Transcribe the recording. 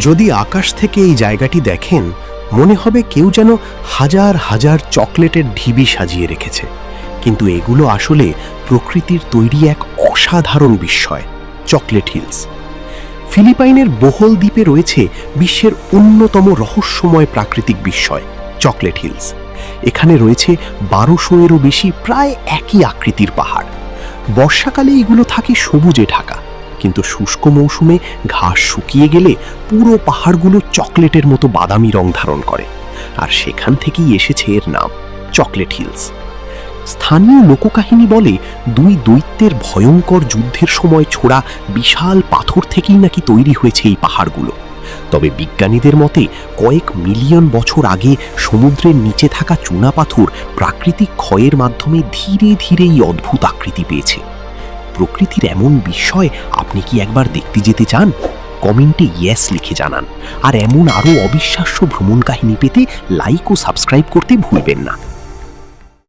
যদি আকাশ থেকে এই জায়গাটি দেখেন, মনে হবে কেউ যেন হাজার হাজার চকলেটের ঢিবি সাজিয়ে রেখেছে। কিন্তু এগুলো আসলে প্রকৃতির তৈরি এক অসাধারণ বিস্ময়, চকলেট হিলস। ফিলিপাইনের বোহল দ্বীপে রয়েছে বিশ্বের অন্যতম রহস্যময় প্রাকৃতিক বিস্ময়, চকলেট হিলস। এখানে রয়েছে 1200-এরও বেশি প্রায় একই আকৃতির পাহাড়। বর্ষাকালে এগুলো থাকে সবুজে ঢাকা, কিন্তু শুষ্ক মৌসুমে ঘাস শুকিয়ে গেলে পুরো পাহাড়গুলো চকলেটের মতো বাদামি রং ধারণ করে। আর সেখান থেকেই এসেছে এর নাম, চকলেট হিলস। স্থানীয় লোককাহিনী বলে, দুই দৈত্যের ভয়ঙ্কর যুদ্ধের সময় ছোড়া বিশাল পাথর থেকেই নাকি তৈরি হয়েছে এই পাহাড়গুলো। তবে বিজ্ঞানীদের মতে কয়েক মিলিয়ন বছর আগে সমুদ্রের নিচে থাকা চুনা পাথর প্রাকৃতিক ক্ষয়ের মাধ্যমে ধীরে ধীরে এই অদ্ভুত আকৃতি পেয়েছে। প্রকৃতির এমন বিস্ময় আপনি কি একবার দেখতে যেতে চান? কমেন্টে ইয়েস লিখে জানান। আর এমন আরও অবিশ্বাস্য ভ্রমণ কাহিনী পেতে লাইক ও সাবস্ক্রাইব করতে ভুলবেন না।